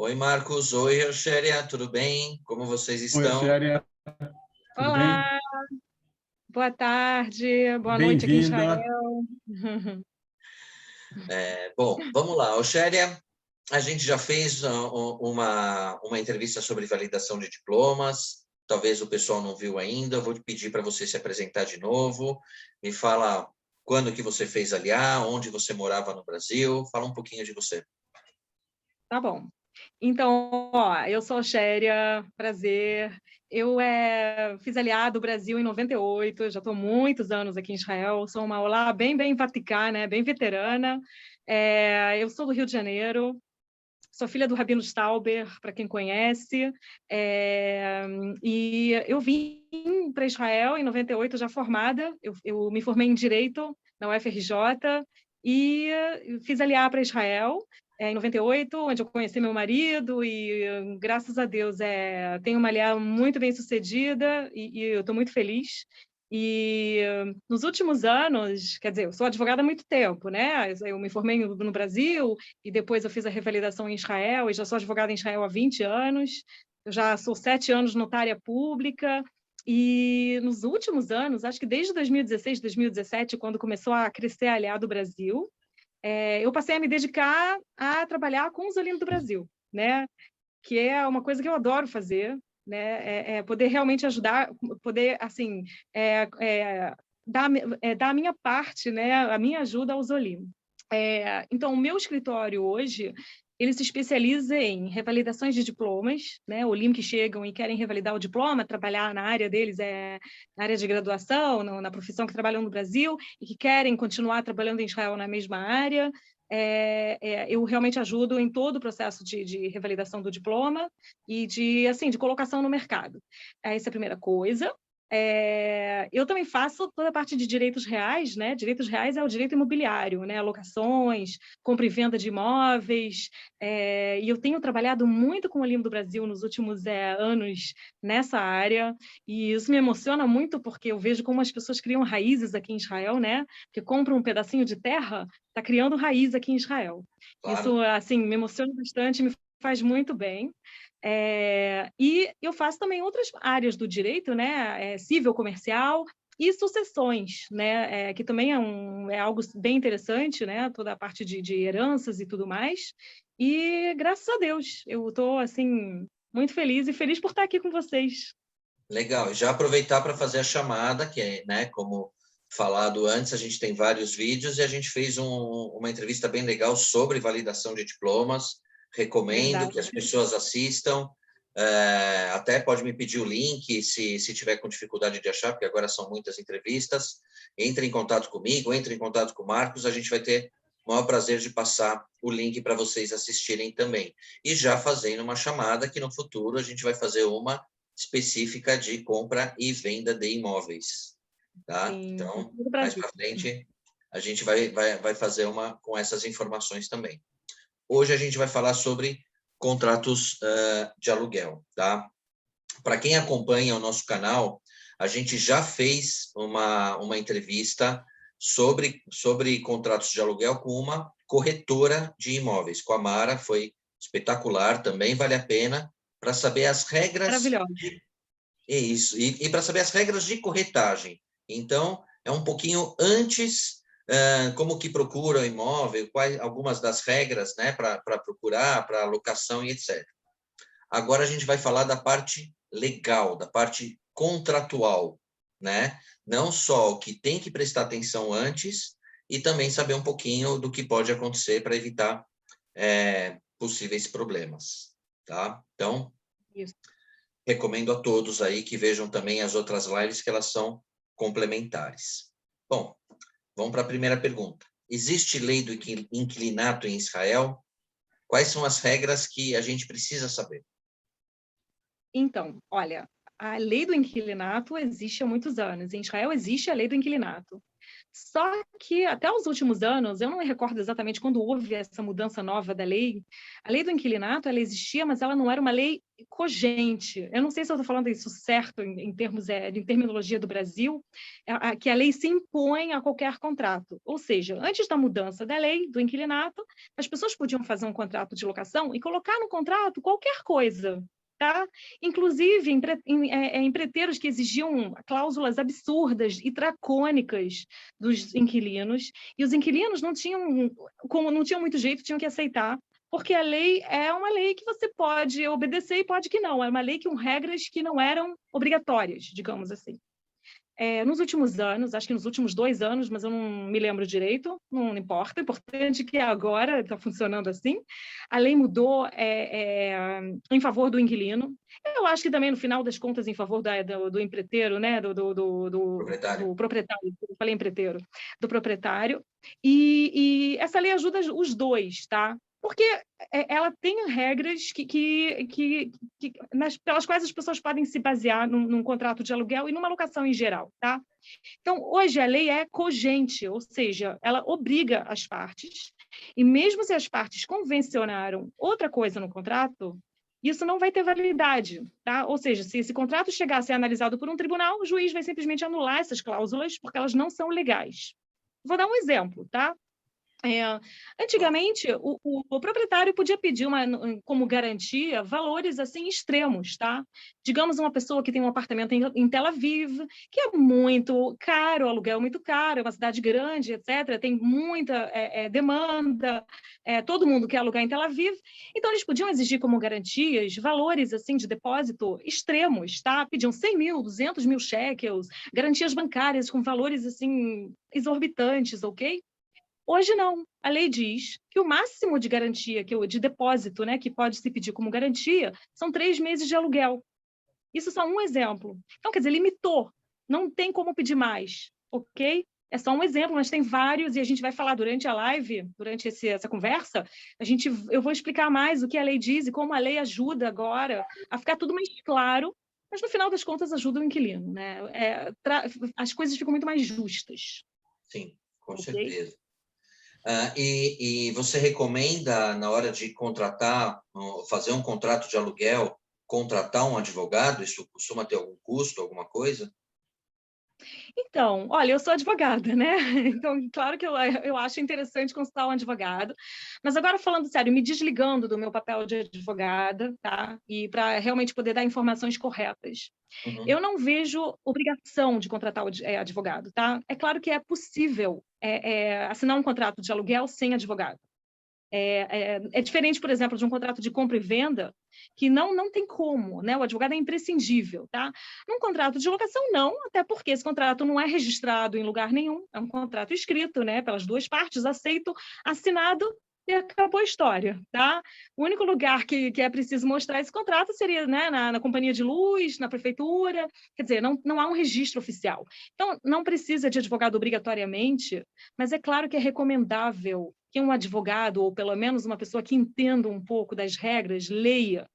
Oi, Marcos. Oi, Rochélia. Tudo bem? Como vocês Oi, estão? Xéria, tudo bem? Olá, boa tarde, boa noite aqui em Bem-vinda. Israel. Bom, vamos lá. Rochélia, a gente já fez uma entrevista sobre validação de diplomas. Talvez o pessoal não viu ainda. Eu vou te pedir para você se apresentar de novo. Me fala quando que você fez aliar, onde você morava no Brasil. Fala um pouquinho de você. Tá bom. Então, eu sou a Xéria, prazer. Eu fiz aliado do Brasil em 98, já estou muitos anos aqui em Israel, sou uma olá bem vaticana, né, bem veterana. Eu sou do Rio de Janeiro, sou filha do Rabino Stauber, para quem conhece, e eu vim para Israel em 98, já formada, eu me formei em Direito na UFRJ e fiz aliar para Israel em 98, onde eu conheci meu marido e, graças a Deus, tenho uma aliar muito bem sucedida e eu estou muito feliz. E nos últimos anos, quer dizer, eu sou advogada há muito tempo, né? Eu me formei no Brasil e depois eu fiz a revalidação em Israel e já sou advogada em Israel há 20 anos. Eu já sou 7 anos notária pública e nos últimos anos, acho que desde 2016, 2017, quando começou a crescer a aliado do Brasil, eu passei a me dedicar a trabalhar com os Olim do Brasil, né? Que é uma coisa que eu adoro fazer, né? Poder realmente ajudar, poder, assim, dar a minha parte, né? A minha ajuda aos Olim. Então, o meu escritório hoje, ele se especializa em revalidações de diplomas, né? Olim que chegam e querem revalidar o diploma, trabalhar na área deles, na área de graduação, na profissão que trabalham no Brasil, e que querem continuar trabalhando em Israel na mesma área. Eu realmente ajudo em todo o processo de revalidação do diploma e de colocação no mercado. Essa é a primeira coisa. Eu também faço toda a parte de direitos reais, né? Direitos reais é o direito imobiliário, né? Alocações, compra e venda de imóveis, e eu tenho trabalhado muito com o Olim do Brasil nos últimos anos nessa área, e isso me emociona muito porque eu vejo como as pessoas criam raízes aqui em Israel, né? Que compram um pedacinho de terra, está criando raiz aqui em Israel. Claro. Isso, assim, me emociona bastante, me faz muito bem. E eu faço também outras áreas do direito, né? Civil, comercial e sucessões, né? Que também é algo bem interessante, né? Toda a parte de heranças e tudo mais. E graças a Deus, eu estou assim muito feliz e feliz por estar aqui com vocês. Legal. Já aproveitar para fazer a chamada, que é, né, como falado antes, a gente tem vários vídeos e a gente fez uma entrevista bem legal sobre validação de diplomas. Recomendo Verdade. que as pessoas assistam. Até pode me pedir o link se tiver com dificuldade de achar, porque agora são muitas entrevistas. Entre em contato comigo, entre em contato com o Marcos, a gente vai ter o maior prazer de passar o link para vocês assistirem também. E já fazendo uma chamada que no futuro a gente vai fazer uma específica de compra e venda de imóveis, tá? Sim, Então, do mais Brasil. para frente, a gente vai fazer uma com essas informações também. Hoje a gente vai falar sobre contratos de aluguel, tá? Para quem acompanha o nosso canal, a gente já fez uma entrevista sobre contratos de aluguel com uma corretora de imóveis, com a Mara, foi espetacular, também vale a pena, para saber as regras Maravilhosa. isso, e para saber as regras de corretagem. Então, é um pouquinho antes, como que procura o imóvel, quais algumas das regras, né, para procurar, para locação e etc. Agora a gente vai falar da parte legal, da parte contratual, né? Não só o que tem que prestar atenção antes, e também saber um pouquinho do que pode acontecer para evitar possíveis problemas, tá? Então, Isso. recomendo a todos aí que vejam também as outras lives, que elas são complementares. Bom, vamos para a primeira pergunta. Existe lei do inquilinato em Israel? Quais são as regras que a gente precisa saber? Então, olha, a lei do inquilinato existe há muitos anos. Em Israel existe a lei do inquilinato. Só que até os últimos anos, eu não me recordo exatamente quando houve essa mudança nova da lei, a lei do inquilinato, ela existia, mas ela não era uma lei cogente. Eu não sei se eu estou falando isso certo em termos de terminologia do Brasil, que a lei se impõe a qualquer contrato. Ou seja, antes da mudança da lei do inquilinato, as pessoas podiam fazer um contrato de locação e colocar no contrato qualquer coisa. Tá? Inclusive em empreiteiros que exigiam cláusulas absurdas e dracônicas dos inquilinos, e os inquilinos não tinham, como não tinham muito jeito, tinham que aceitar, porque a lei é uma lei que você pode obedecer e pode que não, é uma lei com regras que não eram obrigatórias, digamos assim. Nos últimos anos, acho que nos últimos 2 anos, mas eu não me lembro direito, não importa, o importante é que agora está funcionando assim, a lei mudou em favor do inquilino, eu acho que também no final das contas em favor do empreiteiro, né, do proprietário, eu falei empreiteiro, do proprietário, e essa lei ajuda os dois, tá? Porque ela tem regras pelas quais as pessoas podem se basear num contrato de aluguel e numa locação em geral, tá? Então, hoje a lei é cogente, ou seja, ela obriga as partes, e mesmo se as partes convencionaram outra coisa no contrato, isso não vai ter validade, tá? Ou seja, se esse contrato chegar a ser analisado por um tribunal, o juiz vai simplesmente anular essas cláusulas porque elas não são legais. Vou dar um exemplo, tá? Antigamente, o proprietário podia pedir como garantia valores assim extremos, tá? Digamos uma pessoa que tem um apartamento em Tel Aviv, que é muito caro, o aluguel é muito caro, é uma cidade grande, etc. Tem muita demanda, todo mundo quer alugar em Tel Aviv, então eles podiam exigir como garantias valores assim de depósito extremos, tá? Pediam 100 mil, 200 mil shekels, garantias bancárias com valores assim exorbitantes, ok? Hoje não. A lei diz que o máximo de garantia, de depósito, né, que pode se pedir como garantia, são 3 meses de aluguel. Isso é só um exemplo. Então, quer dizer, limitou. Não tem como pedir mais, ok? É só um exemplo, mas tem vários, e a gente vai falar durante a live, durante essa conversa, eu vou explicar mais o que a lei diz e como a lei ajuda agora a ficar tudo mais claro, mas no final das contas ajuda o inquilino, né? As coisas ficam muito mais justas. Sim, com okay? certeza. E você recomenda, na hora de contratar, fazer um contrato de aluguel, contratar um advogado? Isso costuma ter algum custo, alguma coisa? Então, olha, eu sou advogada, né? Então, claro que eu acho interessante consultar um advogado, mas agora falando sério, me desligando do meu papel de advogada, tá? E para realmente poder dar informações corretas. Uhum. Eu não vejo obrigação de contratar o advogado, tá? É claro que é possível assinar um contrato de aluguel sem advogado. É diferente, por exemplo, de um contrato de compra e venda, que não tem como, né? O advogado é imprescindível, tá? Num contrato de locação, não, até porque esse contrato não é registrado em lugar nenhum, é um contrato escrito, né? Pelas duas partes, aceito, assinado, e acabou a história, tá? O único lugar que é preciso mostrar esse contrato seria, né, na companhia de luz, na prefeitura, quer dizer, não há um registro oficial. Então, não precisa de advogado obrigatoriamente, mas é claro que é recomendável que um advogado, ou pelo menos uma pessoa que entenda um pouco das regras, leia,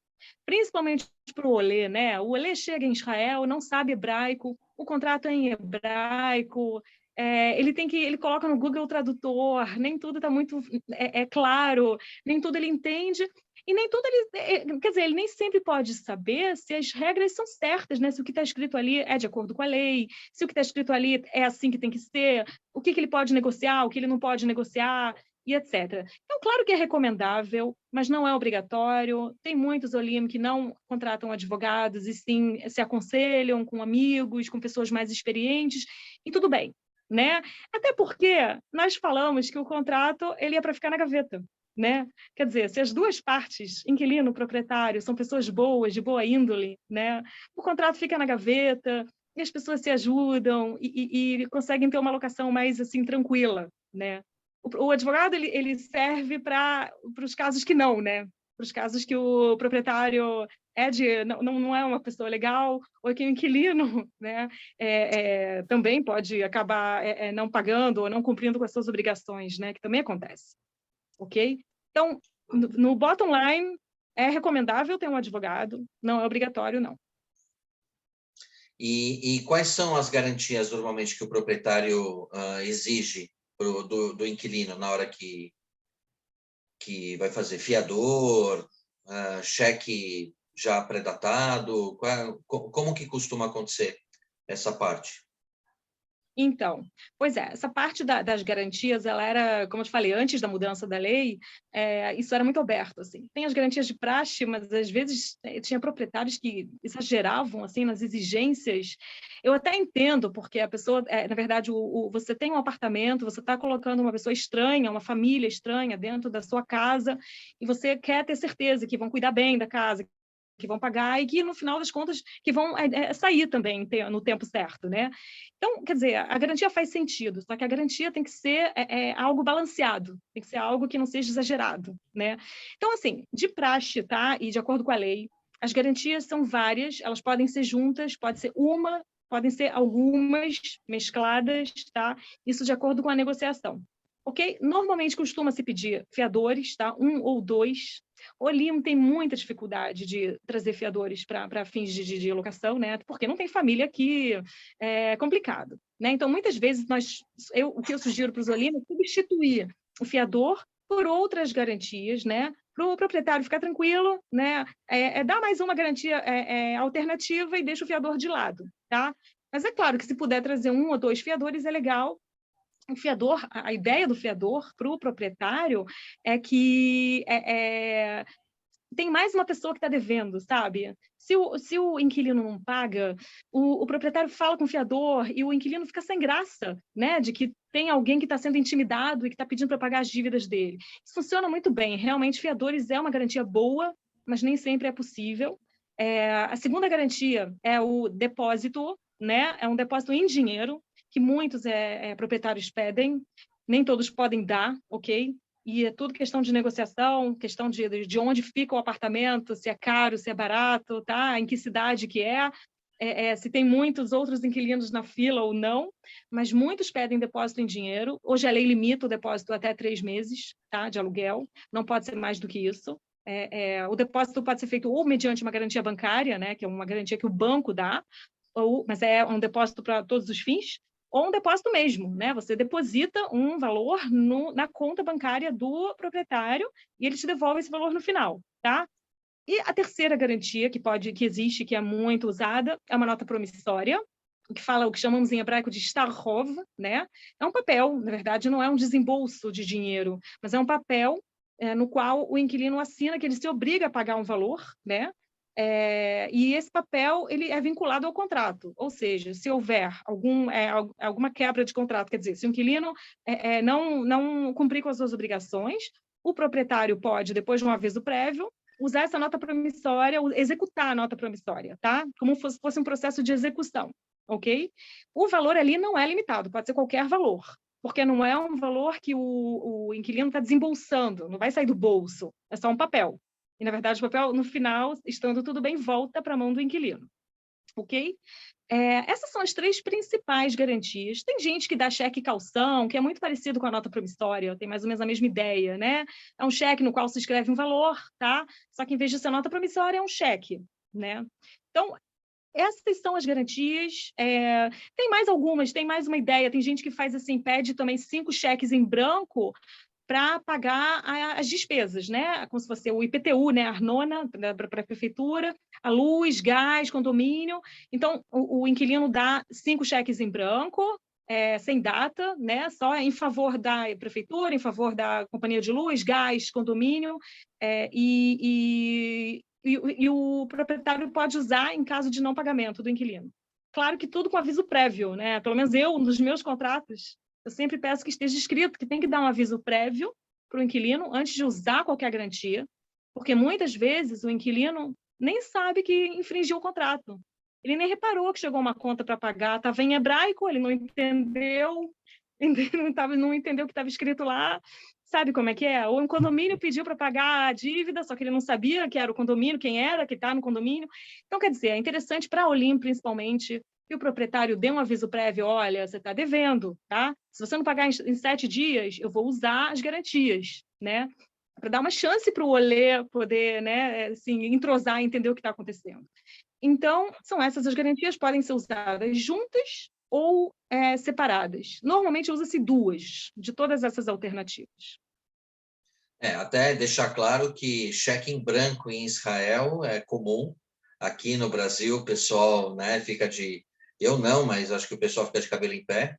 principalmente para o Olê, né? O Olê chega em Israel, não sabe hebraico, o contrato é em hebraico, ele coloca no Google Tradutor, nem tudo está muito claro, nem tudo ele entende, e nem tudo quer dizer, ele nem sempre pode saber se as regras são certas, né? Se o que está escrito ali é de acordo com a lei, se o que está escrito ali é assim que tem que ser, o que ele pode negociar, o que ele não pode negociar, e etc. Então, claro que é recomendável, mas não é obrigatório. Tem muitos Olim que não contratam advogados e sim se aconselham com amigos, com pessoas mais experientes, e tudo bem, né? Até porque nós falamos que o contrato ele é para ficar na gaveta, né? Quer dizer, se as duas partes, inquilino e proprietário, são pessoas boas, de boa índole, né? O contrato fica na gaveta e as pessoas se ajudam e conseguem ter uma locação mais assim tranquila, né? O advogado ele serve para os casos que não, né? Para os casos que o proprietário não é uma pessoa legal, ou que o inquilino, né, também pode acabar não pagando ou não cumprindo com as suas obrigações, né, que também acontece, ok? Então, no bottom line, é recomendável ter um advogado, não é obrigatório, não. E quais são as garantias, normalmente, que o proprietário exige do inquilino na hora que vai fazer fiador, cheque já pré-datado? Como que costuma acontecer essa parte? Então, pois é, essa parte das garantias, ela era, como eu te falei, antes da mudança da lei, isso era muito aberto, assim. Tem as garantias de praxe, mas às vezes tinha proprietários que exageravam, assim, nas exigências. Eu até entendo, porque a pessoa, na verdade, você tem um apartamento, você está colocando uma pessoa estranha, uma família estranha dentro da sua casa, e você quer ter certeza que vão cuidar bem da casa, que vão pagar e que, no final das contas, que vão sair também no tempo certo, né? Então, quer dizer, a garantia faz sentido, só que a garantia tem que ser algo balanceado, tem que ser algo que não seja exagerado, né? Então, assim, de praxe, tá? E de acordo com a lei, as garantias são várias, elas podem ser juntas, pode ser uma, podem ser algumas mescladas, tá? Isso de acordo com a negociação. Ok? Normalmente costuma-se pedir fiadores, tá? 1 ou 2. O Olim tem muita dificuldade de trazer fiadores para fins de locação, né? Porque não tem família aqui, é complicado, né? Então, muitas vezes, o que eu sugiro para os Olim é substituir o fiador por outras garantias, né? Para o proprietário ficar tranquilo, né? Dar mais uma garantia alternativa e deixa o fiador de lado, tá? Mas é claro que se puder trazer 1 ou 2 fiadores é legal. O fiador, a ideia do fiador para o proprietário é que tem mais uma pessoa que está devendo, sabe? Se o inquilino não paga, o proprietário fala com o fiador e o inquilino fica sem graça, né? De que tem alguém que está sendo intimidado e que está pedindo para pagar as dívidas dele. Isso funciona muito bem. Realmente, fiadores é uma garantia boa, mas nem sempre é possível. A segunda garantia é o depósito, né? É um depósito em dinheiro, que muitos proprietários pedem, nem todos podem dar, ok? E é tudo questão de negociação, questão de onde fica o apartamento, se é caro, se é barato, tá? Em que cidade que se tem muitos outros inquilinos na fila ou não, mas muitos pedem depósito em dinheiro. Hoje a lei limita o depósito até 3 meses, tá? De aluguel, não pode ser mais do que isso. O depósito pode ser feito ou mediante uma garantia bancária, né? Que é uma garantia que o banco dá, mas é um depósito para todos os fins, ou um depósito mesmo, né? Você deposita um valor na conta bancária do proprietário e ele te devolve esse valor no final, tá? E a terceira garantia que existe, que é muito usada, é uma nota promissória, o que chamamos em hebraico de starhov, né? É um papel, na verdade, não é um desembolso de dinheiro, mas é um papel no qual o inquilino assina que ele se obriga a pagar um valor, né? E esse papel ele é vinculado ao contrato, ou seja, se houver alguma quebra de contrato, quer dizer, se o inquilino não cumprir com as suas obrigações, o proprietário pode, depois de um aviso prévio, usar essa nota promissória, executar a nota promissória, tá? Como se fosse um processo de execução, ok? O valor ali não é limitado, pode ser qualquer valor, porque não é um valor que o inquilino está desembolsando, não vai sair do bolso, é só um papel. E, na verdade, o papel, no final, estando tudo bem, volta para a mão do inquilino. Ok? Essas são as 3 principais garantias. Tem gente que dá cheque calção, que é muito parecido com a nota promissória, tem mais ou menos a mesma ideia, né? É um cheque no qual se escreve um valor, tá? Só que, em vez de ser nota promissória, é um cheque, né? Então, essas são as garantias. Tem mais algumas, tem mais uma ideia. Tem gente que faz assim, pede também 5 cheques em branco para pagar as despesas, né? Como se fosse o IPTU, né? A Arnona para a prefeitura, a luz, gás, condomínio. Então, o inquilino dá 5 cheques em branco, sem data, né? Só em favor da prefeitura, em favor da companhia de luz, gás, condomínio, e o proprietário pode usar em caso de não pagamento do inquilino. Claro que tudo com aviso prévio, né? Pelo menos eu, nos meus contratos, eu sempre peço que esteja escrito que tem que dar um aviso prévio para o inquilino antes de usar qualquer garantia, porque muitas vezes o inquilino nem sabe que infringiu o contrato. Ele nem reparou que chegou uma conta para pagar, estava em hebraico, ele não entendeu, não entendeu o que estava escrito lá. Sabe como é que é? Ou um condomínio pediu para pagar a dívida, só que ele não sabia que era o condomínio, quem era que está no condomínio. Então, quer dizer, é interessante para a Olim, principalmente, que o proprietário dê um aviso prévio, olha, você está devendo, tá? Se você não pagar em 7 dias, eu vou usar as garantias, né? Para dar uma chance para o olê poder, né, assim, entrosar e entender o que está acontecendo. Então, são essas as garantias, podem ser usadas juntas ou separadas. Normalmente usa-se duas de todas essas alternativas. Até deixar claro que cheque em branco em Israel é comum. Aqui no Brasil, o pessoal, né, fica de... Eu não, mas acho que o pessoal fica de cabelo em pé.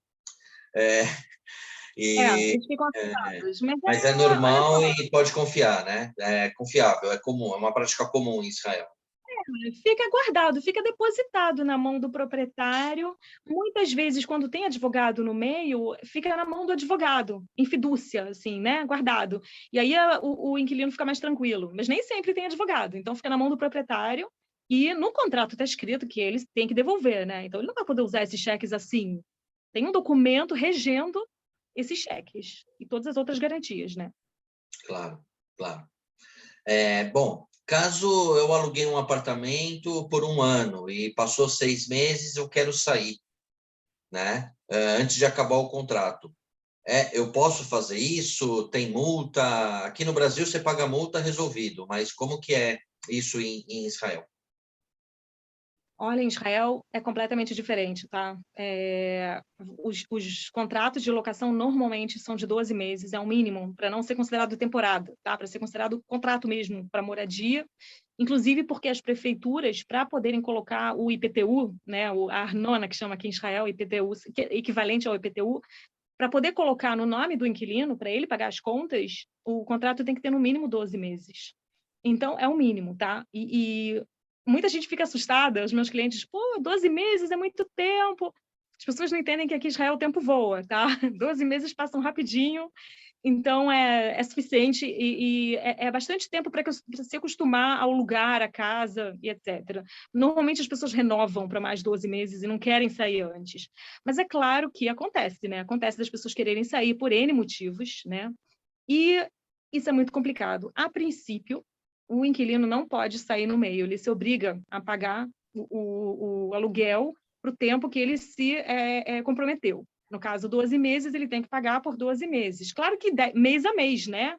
Eles ficam assustados. Mas é Olha normal só, e pode confiar, né? É confiável, é comum, é uma prática comum em Israel. fica guardado, fica depositado na mão do proprietário. Muitas vezes, quando tem advogado no meio, fica na mão do advogado, em fidúcia, assim, né? Guardado. E aí o inquilino fica mais tranquilo. Mas nem sempre tem advogado, então fica na mão do proprietário. E no contrato está escrito que eles têm que devolver, né? Então ele não vai poder usar esses cheques assim. Tem um documento regendo esses cheques e todas as outras garantias, né? Claro, claro. Bom, caso eu aluguei um apartamento por 1 ano e passou 6 meses, eu quero sair, né? Antes de acabar o contrato. Eu posso fazer isso? Tem multa? Aqui no Brasil você paga multa, resolvido. Mas como que é isso em Israel? Olha, em Israel é completamente diferente, tá? Os contratos de locação normalmente são de 12 meses, é o mínimo, para não ser considerado temporada, tá? Para ser considerado contrato mesmo, para moradia. Inclusive porque as prefeituras, para poderem colocar o IPTU, né, a Arnona, que chama aqui em Israel, IPTU, que é equivalente ao IPTU, para poder colocar no nome do inquilino, para ele pagar as contas, o contrato tem que ter no mínimo 12 meses. Então, é o mínimo, tá? E muita gente fica assustada, os meus clientes, 12 meses é muito tempo. As pessoas não entendem que aqui em Israel o tempo voa, tá? 12 meses passam rapidinho, então é suficiente e é bastante tempo para se acostumar ao lugar, à casa e etc. Normalmente as pessoas renovam para mais 12 meses e não querem sair antes. Mas é claro que acontece, né? Acontece das pessoas quererem sair por N motivos, né? E isso é muito complicado. A princípio, o inquilino não pode sair no meio, ele se obriga a pagar o aluguel para o tempo que ele se comprometeu. No caso, 12 meses, ele tem que pagar por 12 meses. Claro que mês a mês, né?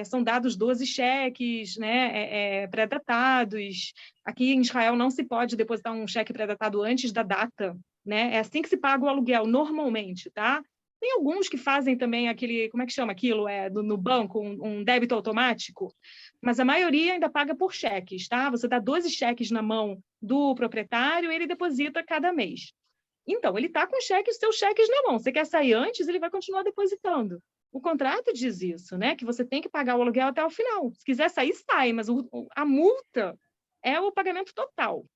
São dados 12 cheques, né? Pré-datados. Aqui em Israel não se pode depositar um cheque pré-datado antes da data, né? É assim que se paga o aluguel, normalmente, tá? Tem alguns que fazem também aquele, como é que chama aquilo? No banco, um débito automático, mas a maioria ainda paga por cheques, tá? Você dá 12 cheques na mão do proprietário e ele deposita cada mês. Então, ele está com os seus cheques na mão. Você quer sair antes, ele vai continuar depositando. O contrato diz isso, né? Que você tem que pagar o aluguel até o final. Se quiser sair, sai, mas a multa é o pagamento total.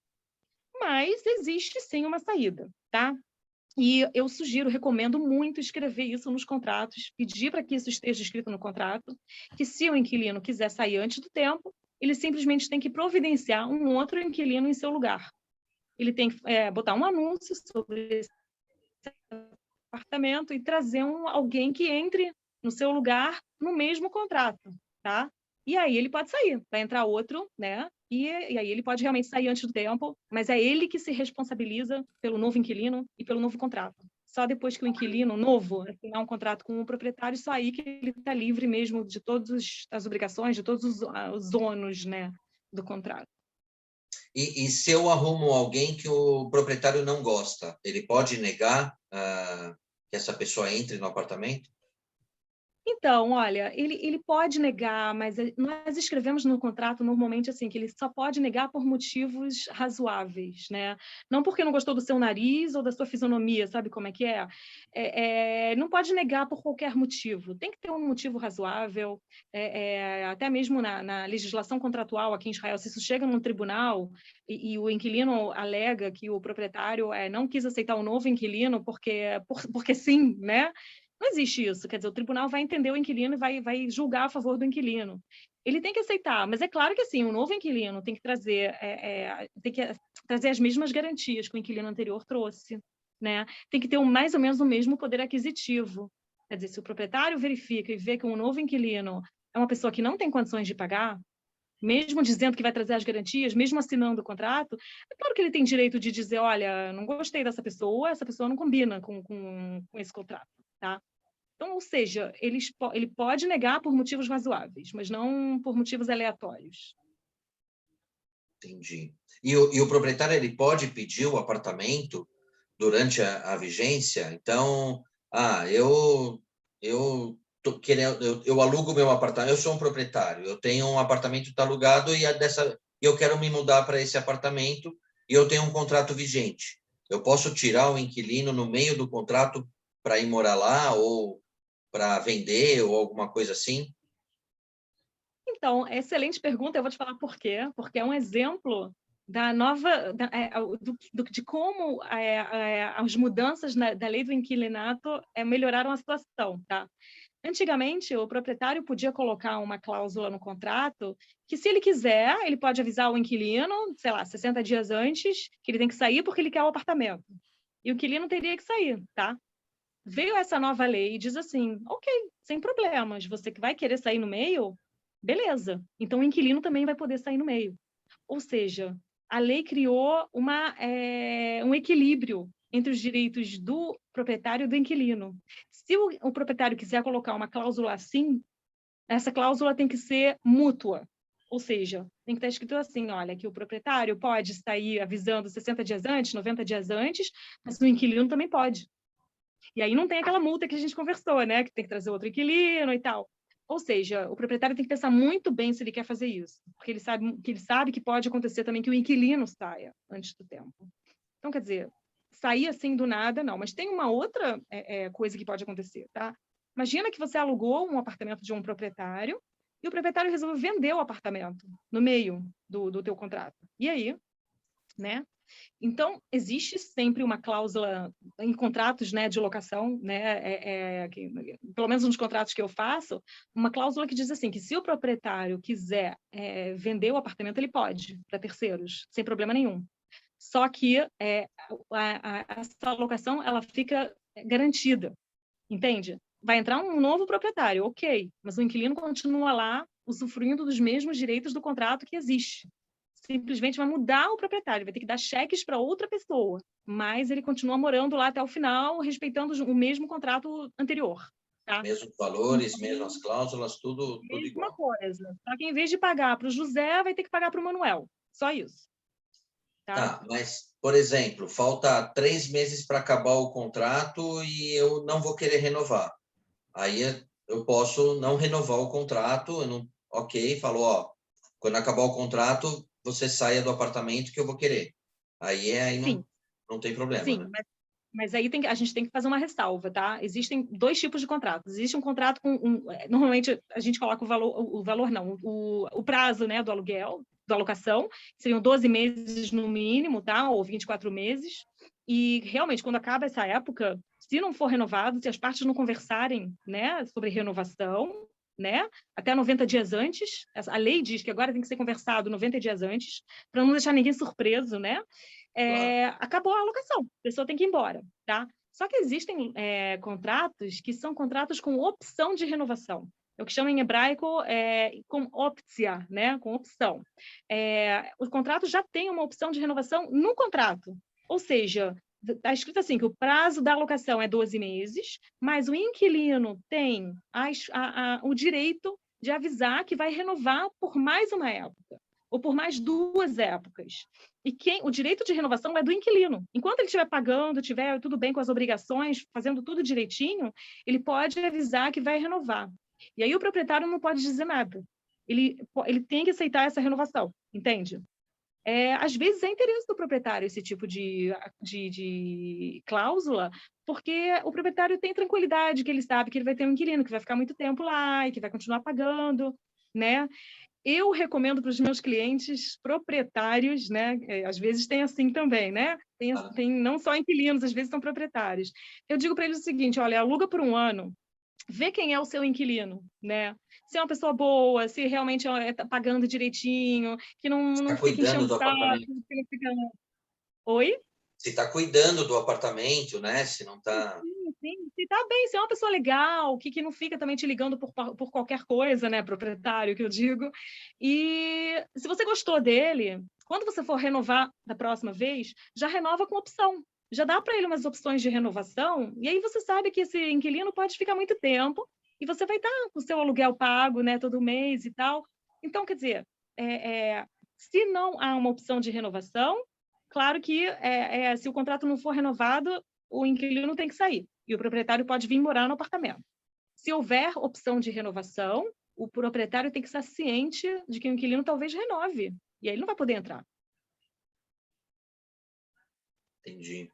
Mas existe sim uma saída, tá? E eu sugiro, recomendo muito escrever isso nos contratos, pedir para que isso esteja escrito no contrato, que se o inquilino quiser sair antes do tempo, ele simplesmente tem que providenciar um outro inquilino em seu lugar. Ele tem que botar um anúncio sobre esse apartamento e trazer alguém que entre no seu lugar no mesmo contrato, tá? E aí ele pode sair, vai entrar outro, né? E aí ele pode realmente sair antes do tempo, mas é ele que se responsabiliza pelo novo inquilino e pelo novo contrato. Só depois que o inquilino novo assinar um contrato com o proprietário, só aí que ele está livre mesmo de todas as obrigações, de todos os ônus, né, do contrato. E se eu arrumo alguém que o proprietário não gosta, ele pode negar que essa pessoa entre no apartamento? Então, olha, ele pode negar, mas nós escrevemos no contrato normalmente assim, que ele só pode negar por motivos razoáveis, né? Não porque não gostou do seu nariz ou da sua fisionomia, sabe como é que é? Não pode negar por qualquer motivo, tem que ter um motivo razoável, até mesmo na legislação contratual aqui em Israel, se isso chega num tribunal e o inquilino alega que o proprietário não quis aceitar o novo inquilino porque sim, né? Não existe isso, quer dizer, o tribunal vai entender o inquilino e vai julgar a favor do inquilino. Ele tem que aceitar, mas é claro que assim, o novo inquilino tem que trazer as mesmas garantias que o inquilino anterior trouxe, né? Tem que ter mais ou menos o mesmo poder aquisitivo. Quer dizer, se o proprietário verifica e vê que um novo inquilino é uma pessoa que não tem condições de pagar, mesmo dizendo que vai trazer as garantias, mesmo assinando o contrato, é claro que ele tem direito de dizer, olha, não gostei dessa pessoa, essa pessoa não combina com esse contrato, tá? Então, ou seja, ele pode negar por motivos razoáveis, mas não por motivos aleatórios. Entendi. E o proprietário, ele pode pedir o apartamento durante a vigência? Então, eu tô querendo, eu alugo meu apartamento, eu sou um proprietário, eu tenho um apartamento que está alugado e eu quero me mudar para esse apartamento e eu tenho um contrato vigente. Eu posso tirar o inquilino no meio do contrato para ir morar lá ou para vender ou alguma coisa assim? Então, excelente pergunta, eu vou te falar por quê. Porque é um exemplo da nova, de como as mudanças da lei do inquilinato melhoraram a situação, tá? Antigamente, o proprietário podia colocar uma cláusula no contrato que, se ele quiser, ele pode avisar o inquilino, sei lá, 60 dias antes, que ele tem que sair porque ele quer o apartamento. E o inquilino teria que sair, tá? Veio essa nova lei e diz assim, ok, sem problemas, você que vai querer sair no meio, beleza. Então, o inquilino também vai poder sair no meio. Ou seja, a lei criou um equilíbrio entre os direitos do proprietário e do inquilino. Se o proprietário quiser colocar uma cláusula assim, essa cláusula tem que ser mútua. Ou seja, tem que estar escrito assim, olha, que o proprietário pode sair avisando 60 dias antes, 90 dias antes, mas o inquilino também pode. E aí não tem aquela multa que a gente conversou, né? Que tem que trazer outro inquilino e tal. Ou seja, o proprietário tem que pensar muito bem se ele quer fazer isso, porque ele sabe que pode acontecer também que o inquilino saia antes do tempo. Então, quer dizer, sair assim do nada, não. Mas tem uma outra coisa que pode acontecer, tá? Imagina que você alugou um apartamento de um proprietário e o proprietário resolveu vender o apartamento no meio do teu contrato. E aí, né? Então, existe sempre uma cláusula em contratos, né, de locação, né, pelo menos nos contratos que eu faço, uma cláusula que diz assim, que se o proprietário quiser vender o apartamento, ele pode, para terceiros, sem problema nenhum. Só que essa locação, ela fica garantida, entende? Vai entrar um novo proprietário, ok, mas o inquilino continua lá usufruindo dos mesmos direitos do contrato que existe. Simplesmente vai mudar o proprietário, vai ter que dar cheques para outra pessoa, mas ele continua morando lá até o final, respeitando o mesmo contrato anterior. Tá? Mesmos valores, mesmas cláusulas, tudo Mesma igual. coisa. Só que em vez de pagar para o José, vai ter que pagar para o Manuel. Só isso. Tá? Tá, mas, por exemplo, falta 3 meses para acabar o contrato e eu não vou querer renovar. Aí eu posso não renovar o contrato, eu não, ok, falou, ó, quando acabar o contrato, você saia do apartamento que eu vou querer. Aí Sim, não tem problema, né? sim, mas aí a gente tem que fazer uma ressalva, tá? Existem dois tipos de contratos. Existe um contrato normalmente a gente coloca o valor não, o prazo, né, do aluguel, da alocação, seriam 12 meses no mínimo, tá? Ou 24 meses. E realmente, quando acaba essa época, se não for renovado, se as partes não conversarem, né, sobre renovação, né, até 90 dias antes, a lei diz que agora tem que ser conversado 90 dias antes, para não deixar ninguém surpreso, né? Claro. Acabou a alocação, a pessoa tem que ir embora, tá? Só que existem contratos que são contratos com opção de renovação. É o que chama em hebraico com optia, né? Com opção. O contrato já tem uma opção de renovação no contrato. Ou seja, está escrito assim, que o prazo da alocação é 12 meses, mas o inquilino tem o direito de avisar que vai renovar por mais uma época, ou por mais 2 épocas. E o direito de renovação é do inquilino. Enquanto ele estiver pagando, estiver tudo bem com as obrigações, fazendo tudo direitinho, ele pode avisar que vai renovar. E aí o proprietário não pode dizer nada. Ele tem que aceitar essa renovação, entende? Às vezes é interesse do proprietário esse tipo de cláusula, porque o proprietário tem tranquilidade, que ele sabe que ele vai ter um inquilino que vai ficar muito tempo lá e que vai continuar pagando, né? Eu recomendo para os meus clientes proprietários, né? Às vezes tem assim também, né? Tem não só inquilinos, às vezes são proprietários. Eu digo para eles o seguinte, olha, aluga por um ano, vê quem é o seu inquilino, né? Se é uma pessoa boa, se realmente está pagando direitinho, que não Está fica cuidando enchendo o do saco, apartamento. que não fica... Oi? Se está cuidando do apartamento, né? Se não está... Sim, se tá bem, se é uma pessoa legal, que não fica também te ligando por qualquer coisa, né, proprietário, que eu digo. E se você gostou dele, quando você for renovar da próxima vez, já renova com opção. Já dá para ele umas opções de renovação, e aí você sabe que esse inquilino pode ficar muito tempo, e você vai estar com o seu aluguel pago, né, todo mês e tal. Então, quer dizer, Se não há uma opção de renovação, claro que se o contrato não for renovado, o inquilino tem que sair e o proprietário pode vir morar no apartamento. Se houver opção de renovação, o proprietário tem que estar ciente de que o inquilino talvez renove, e aí ele não vai poder entrar. Entendi.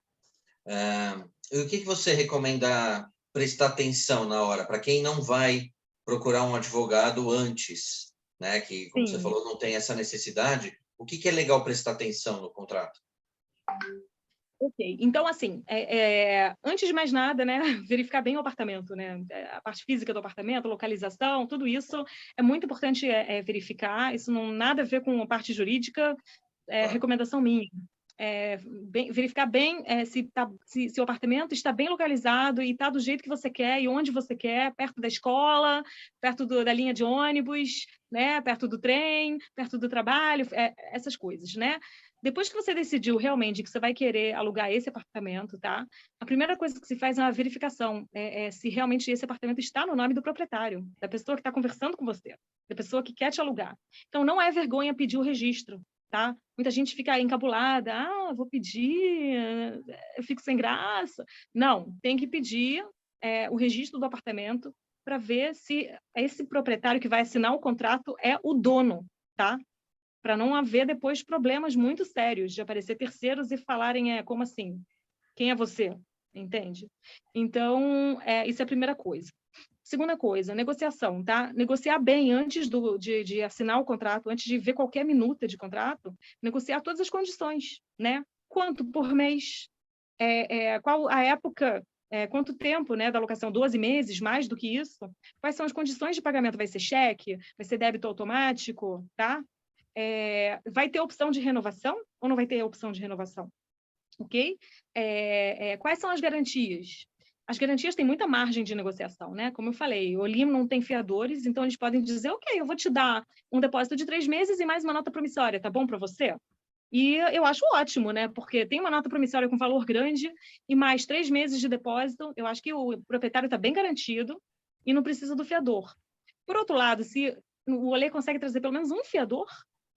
O que você recomenda prestar atenção na hora, para quem não vai procurar um advogado antes, né? Que, como você falou, não tem essa necessidade. O que é legal prestar atenção no contrato? Ok, então, assim, antes de mais nada, né, verificar bem o apartamento, né, a parte física do apartamento, localização, tudo isso é muito importante verificar, isso não nada a ver com a parte jurídica, recomendação minha. Verificar bem se o apartamento está bem localizado e está do jeito que você quer e onde você quer, perto da escola, perto da linha de ônibus, né, perto do trem, perto do trabalho, essas coisas, né? Depois que você decidiu realmente que você vai querer alugar esse apartamento, tá? A primeira coisa que se faz é uma verificação, se realmente esse apartamento está no nome do proprietário, da pessoa que está conversando com você, da pessoa que quer te alugar. Então, não é vergonha pedir o registro, tá? Muita gente fica encabulada, vou pedir, eu fico sem graça. Não, tem que pedir o registro do apartamento para ver se esse proprietário que vai assinar o contrato é o dono, tá? Para não haver depois problemas muito sérios de aparecer terceiros e falarem, como assim? Quem é você? Entende? Então, isso é a primeira coisa. Segunda coisa, negociação, tá? Negociar bem antes de assinar o contrato, antes de ver qualquer minuta de contrato, negociar todas as condições, né? Quanto por mês? Qual a época? Quanto tempo, né, da locação? 12 meses, mais do que isso? Quais são as condições de pagamento? Vai ser cheque? Vai ser débito automático? Tá? Vai ter opção de renovação ou não vai ter opção de renovação? Ok? Quais são as garantias? As garantias têm muita margem de negociação, né? Como eu falei, o Olim não tem fiadores, então eles podem dizer, ok, eu vou te dar um depósito de 3 meses e mais uma nota promissória, tá bom para você? E eu acho ótimo, né? Porque tem uma nota promissória com valor grande e mais 3 meses de depósito, eu acho que o proprietário está bem garantido e não precisa do fiador. Por outro lado, se o Olê consegue trazer pelo menos um fiador,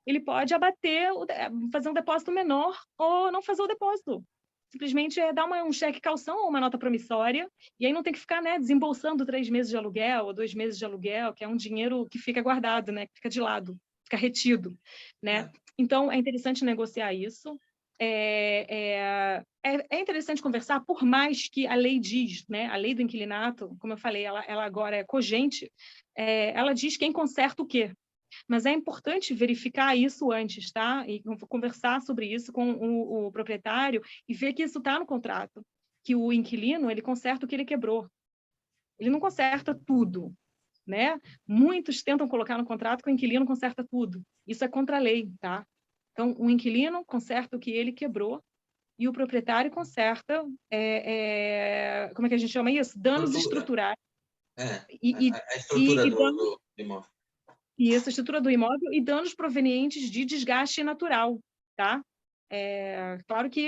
ele pode abater, fazer um depósito menor ou não fazer o depósito. Simplesmente dar um cheque calção ou uma nota promissória, e aí não tem que ficar, né, desembolsando 3 meses de aluguel ou 2 meses de aluguel, que é um dinheiro que fica guardado, né, que fica de lado, fica retido, né? Então, é interessante negociar isso. É interessante conversar, por mais que a lei diz, né, a lei do inquilinato, como eu falei, ela agora é cogente, ela diz quem conserta o quê. Mas é importante verificar isso antes, tá? E conversar sobre isso com o proprietário e ver que isso está no contrato, que o inquilino, ele conserta o que ele quebrou. Ele não conserta tudo, né? Muitos tentam colocar no contrato que o inquilino conserta tudo. Isso é contra a lei, tá? Então, o inquilino conserta o que ele quebrou e o proprietário conserta, como é que a gente chama isso? Danos estruturais. A estrutura do imóvel. E essa estrutura do imóvel e danos provenientes de desgaste natural, tá? Claro que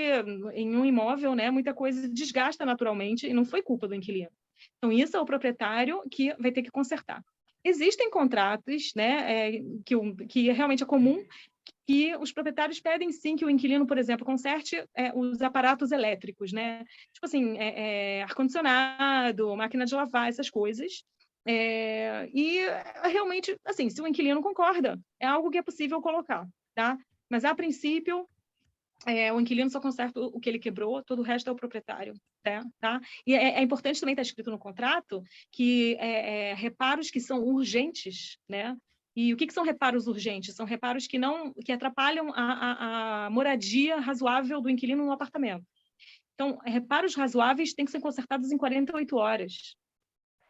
em um imóvel, né, muita coisa desgasta naturalmente e não foi culpa do inquilino. Então, isso é o proprietário que vai ter que consertar. Existem contratos, né, que realmente é comum, que os proprietários pedem sim que o inquilino, por exemplo, conserte os aparatos elétricos, né? Tipo assim, ar-condicionado, máquina de lavar, essas coisas. E realmente, assim, se o inquilino concorda, é algo que é possível colocar, tá? Mas, a princípio, o inquilino só conserta o que ele quebrou, todo o resto é o proprietário, tá? E é importante também estar escrito no contrato que reparos que são urgentes, né? E o que são reparos urgentes? São reparos que atrapalham a moradia razoável do inquilino no apartamento. Então, reparos razoáveis têm que ser consertados em 48 horas,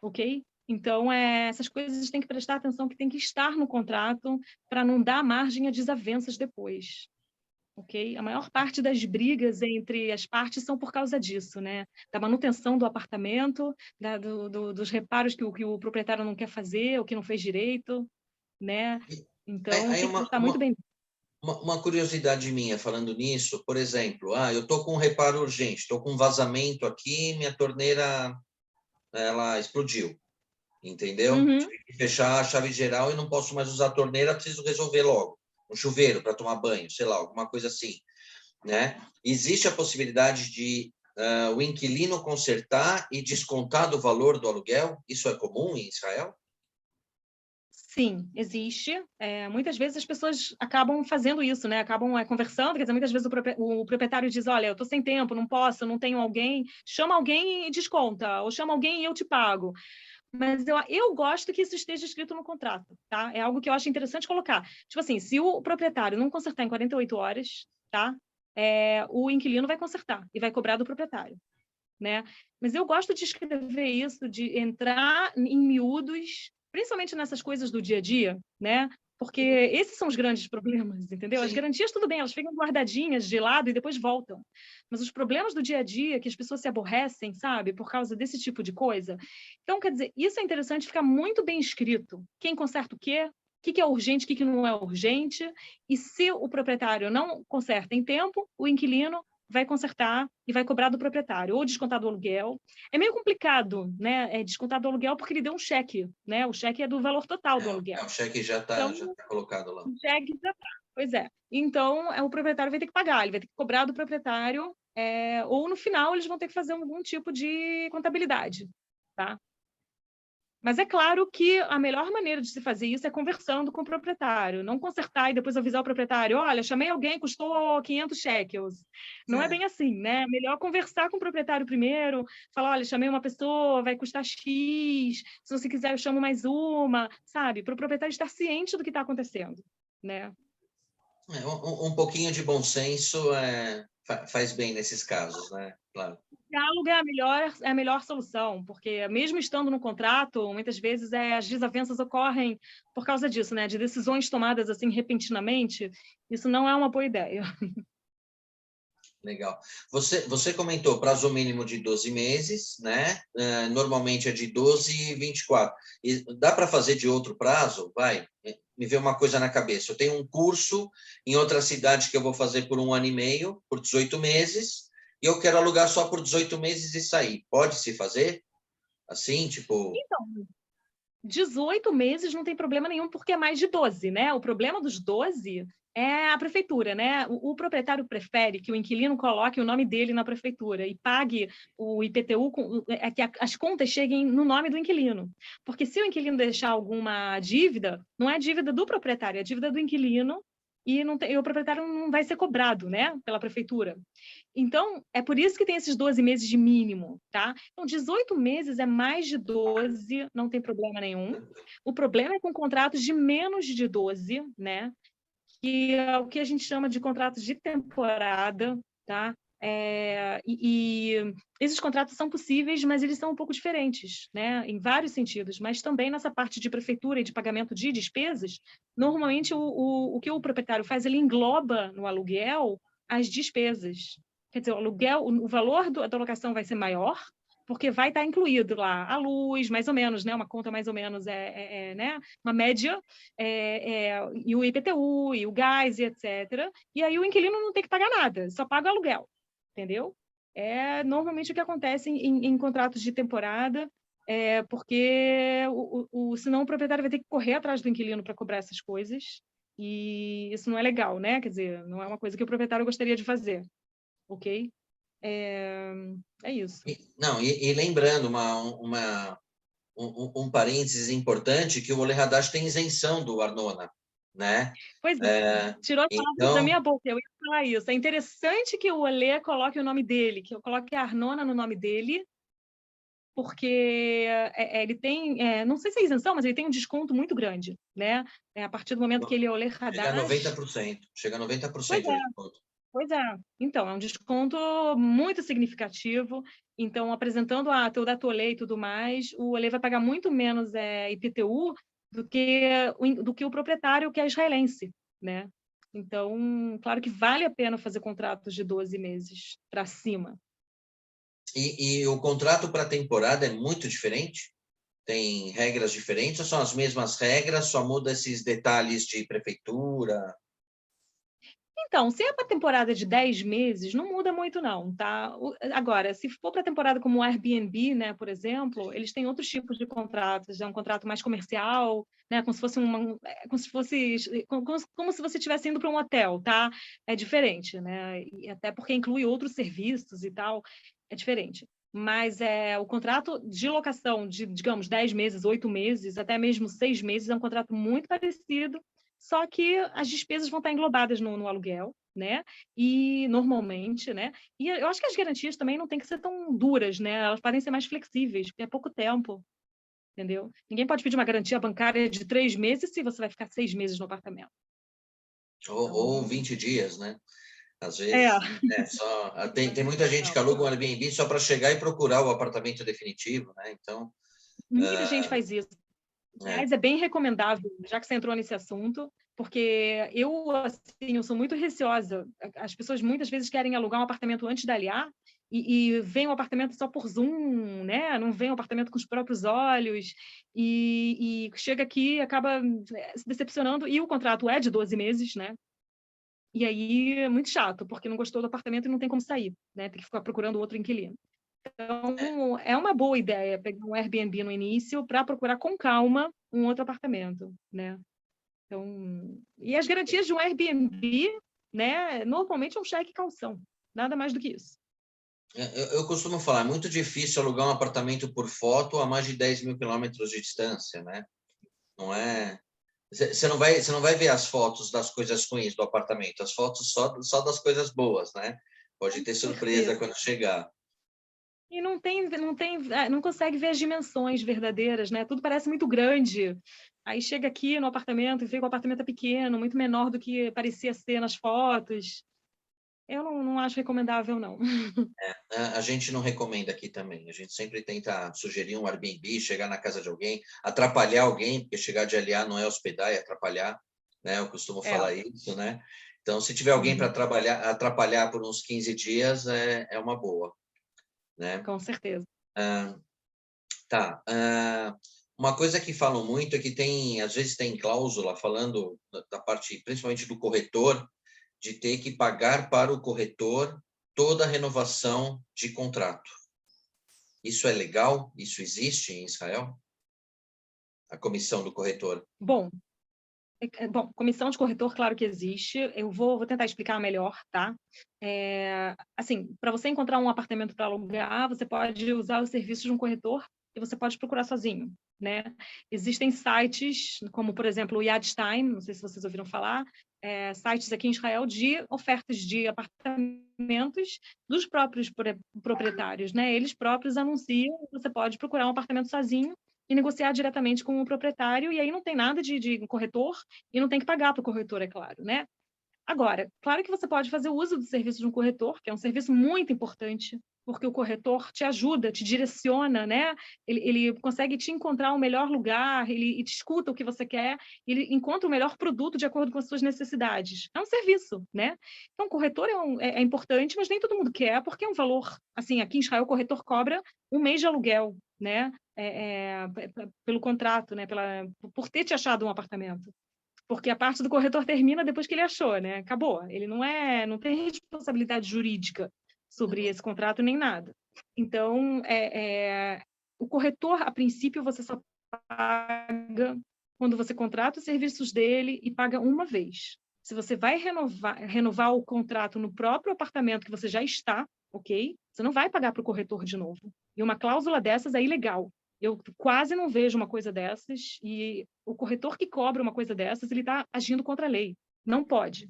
ok? Então, essas coisas têm que prestar atenção, que tem que estar no contrato para não dar margem a desavenças depois. Ok? A maior parte das brigas entre as partes são por causa disso, né? Da manutenção do apartamento, dos reparos que o proprietário não quer fazer, ou que não fez direito, né? Então, tem que estar muito bem. Uma curiosidade minha falando nisso, por exemplo, eu estou com um reparo urgente, estou com um vazamento aqui, minha torneira ela explodiu, entendeu? Tive que fechar a chave geral e não posso mais usar a torneira, preciso resolver logo. um chuveiro para tomar banho, sei lá, alguma coisa assim, né? Existe a possibilidade de o inquilino consertar e descontar do valor do aluguel? Isso é comum em Israel? Sim, existe. Muitas vezes as pessoas acabam fazendo isso, né? Acabam conversando, quer dizer, muitas vezes o proprietário diz, olha, eu estou sem tempo, não posso, não tenho alguém, chama alguém e desconta, ou chama alguém e eu te pago. Mas eu gosto que isso esteja escrito no contrato, tá? É algo que eu acho interessante colocar. Tipo assim, se o proprietário não consertar em 48 horas, tá? O inquilino vai consertar e vai cobrar do proprietário, né? Mas eu gosto de escrever isso, de entrar em miúdos, principalmente nessas coisas do dia a dia, né? Porque esses são os grandes problemas, entendeu? As Sim. garantias, tudo bem, elas ficam guardadinhas de lado e depois voltam. Mas os problemas do dia a dia, que as pessoas se aborrecem, sabe? Por causa desse tipo de coisa. Então, quer dizer, isso é interessante ficar muito bem escrito. Quem conserta o quê? O que é urgente, o que não é urgente. E se o proprietário não conserta em tempo, o inquilino vai consertar e vai cobrar do proprietário, ou descontar do aluguel. É meio complicado, né? Descontar do aluguel porque ele deu um cheque, né? O cheque é do valor total do aluguel. O cheque já Então, tá colocado lá. o cheque já está. Pois é. Então, o proprietário vai ter que pagar, ele vai ter que cobrar do proprietário, ou no final eles vão ter que fazer algum tipo de contabilidade, tá? Mas é claro que a melhor maneira de se fazer isso é conversando com o proprietário, não consertar e depois avisar o proprietário, olha, chamei alguém, custou 500 shekels. Não é bem assim, né? É melhor conversar com o proprietário primeiro, falar, olha, chamei uma pessoa, vai custar X, se você quiser eu chamo mais uma, sabe? Para o proprietário estar ciente do que está acontecendo, né? Um pouquinho de bom senso faz bem nesses casos, né? Claro. O diálogo é a melhor solução, porque mesmo estando no contrato, muitas vezes as desavenças ocorrem por causa disso, né? De decisões tomadas assim repentinamente, isso não é uma boa ideia. Legal. Você comentou prazo mínimo de 12 meses, né? Normalmente é de 12 e 24. E dá para fazer de outro prazo? Vai, me vê uma coisa na cabeça. Eu tenho um curso em outra cidade que eu vou fazer por 1 ano e meio, por 18 meses, e eu quero alugar só por 18 meses e sair. Pode-se fazer? Assim, tipo... Então, 18 meses não tem problema nenhum, porque é mais de 12, né? O problema dos 12 é a prefeitura, né? O proprietário prefere que o inquilino coloque o nome dele na prefeitura e pague o IPTU, que as contas cheguem no nome do inquilino. Porque se o inquilino deixar alguma dívida, não é dívida do proprietário, é dívida do inquilino e o proprietário não vai ser cobrado, né, pela prefeitura. Então, é por isso que tem esses 12 meses de mínimo, tá? Então, 18 meses é mais de 12, não tem problema nenhum. O problema é com contratos de menos de 12, né? Que é o que a gente chama de contratos de temporada, tá? Esses contratos são possíveis, mas eles são um pouco diferentes, né? Em vários sentidos, mas também nessa parte de prefeitura e de pagamento de despesas, normalmente o que o proprietário faz, ele engloba no aluguel as despesas. Quer dizer, o aluguel, o valor da locação vai ser maior, porque vai estar incluído lá a luz, mais ou menos, né? Uma conta mais ou menos né? Uma média, e o IPTU, e o gás, e etc. E aí o inquilino não tem que pagar nada, só paga o aluguel, entendeu? É normalmente o que acontece em contratos de temporada, porque senão o proprietário vai ter que correr atrás do inquilino para cobrar essas coisas, e isso não é legal, né? Quer dizer, não é uma coisa que o proprietário gostaria de fazer, ok? É isso. E lembrando um parênteses importante, que o Oleh Hadash tem isenção do Arnona, né? Pois é, tirou as palavras da Então, minha boca, eu ia falar isso. É interessante que o Olê coloque o nome dele, que eu coloque a Arnona no nome dele, porque ele tem, não sei se é isenção, mas ele tem um desconto muito grande, né? A partir do momento que ele é Olê chega a Hadash. 90%. Chega a 90% Pois é, de desconto. pois é. Então, é um desconto muito significativo. Então, apresentando a toda a Olê e tudo mais, o Olê vai pagar muito menos IPTU do que o proprietário, que é israelense, né? Então, claro que vale a pena fazer contratos de 12 meses para cima. E o contrato para temporada é muito diferente? Tem regras diferentes ou são as mesmas regras, só muda esses detalhes de prefeitura? Então, se é para temporada de 10 meses, não muda muito não, tá? Agora, se for para temporada como o Airbnb, né, por exemplo, eles têm outros tipos de contratos, é um contrato mais comercial, né, como se fosse como se você estivesse indo para um hotel, tá? É diferente, né? E até porque inclui outros serviços e tal, é diferente. Mas o contrato de locação de, digamos, 10 meses, 8 meses, até mesmo 6 meses, é um contrato muito parecido, só que as despesas vão estar englobadas no aluguel, né? E normalmente, né? E eu acho que as garantias também não têm que ser tão duras, né? Elas podem ser mais flexíveis, porque é pouco tempo, entendeu? Ninguém pode pedir uma garantia bancária de 3 meses se você vai ficar 6 meses no apartamento. Ou 20 dias, né? Às É. vezes, tem muita gente que aluga um Airbnb só para chegar e procurar o apartamento definitivo, né? Então, Muita gente faz isso. Aliás, é bem recomendável, já que você entrou nesse assunto, porque eu sou muito receosa. As pessoas muitas vezes querem alugar um apartamento antes de aliar e veem o apartamento só por Zoom, né? Não veem o apartamento com os próprios olhos e chega aqui e acaba se decepcionando. E o contrato é de 12 meses, né? E aí é muito chato, porque não gostou do apartamento e não tem como sair, né? Tem que ficar procurando outro inquilino. Então, é uma boa ideia pegar um Airbnb no início para procurar com calma um outro apartamento, né? Então, e as garantias de um Airbnb, né? Normalmente é um cheque caução, nada mais do que isso. Eu costumo falar, é muito difícil alugar um apartamento por foto a mais de 10 mil quilômetros de distância, né? Não é... Você não vai ver as fotos das coisas ruins do apartamento, as fotos só das coisas boas, né? Pode ter surpresa quando chegar. E não consegue ver as dimensões verdadeiras, né? Tudo parece muito grande. Aí chega aqui no apartamento e vê que o apartamento é pequeno, muito menor do que parecia ser nas fotos. Eu não acho recomendável, não. A gente não recomenda aqui também. A gente sempre tenta sugerir um Airbnb, chegar na casa de alguém, atrapalhar alguém, porque chegar de aliar não é hospedar, é atrapalhar, né? Eu costumo falar isso, né? Então, se tiver alguém para atrapalhar por uns 15 dias, é uma boa, né? Com certeza. Tá. Uma coisa que falam muito é que às vezes tem cláusula falando da parte, principalmente do corretor, de ter que pagar para o corretor toda a renovação de contrato. Isso é legal? Isso existe em Israel? A comissão do corretor? Bom, comissão de corretor, claro que existe. Eu vou tentar explicar melhor, tá? Assim, para você encontrar um apartamento para alugar, você pode usar os serviços de um corretor e você pode procurar sozinho, né? Existem sites, como, por exemplo, o Yadstein, não sei se vocês ouviram falar, sites aqui em Israel de ofertas de apartamentos dos próprios proprietários, né? Eles próprios anunciam, você pode procurar um apartamento sozinho e negociar diretamente com o proprietário, e aí não tem nada de corretor, e não tem que pagar para o corretor, é claro, né? Agora, claro que você pode fazer uso do serviço de um corretor, que é um serviço muito importante, porque o corretor te ajuda, te direciona, né? Ele consegue te encontrar o melhor lugar, ele te escuta o que você quer, ele encontra o melhor produto de acordo com as suas necessidades. É um serviço, né? Então, o corretor é importante, mas nem todo mundo quer, porque é um valor, assim, aqui em Israel o corretor cobra um mês de aluguel, né? Pelo contrato, né? Por ter te achado um apartamento. Porque a parte do corretor termina depois que ele achou, né? Acabou. Ele não tem responsabilidade jurídica sobre esse contrato nem nada. Então, o corretor, a princípio, você só paga quando você contrata os serviços dele e paga uma vez. Se você vai renovar o contrato no próprio apartamento que você já está, ok? Você não vai pagar para o corretor de novo. E uma cláusula dessas é ilegal. Eu quase não vejo uma coisa dessas e o corretor que cobra uma coisa dessas, ele está agindo contra a lei. Não pode.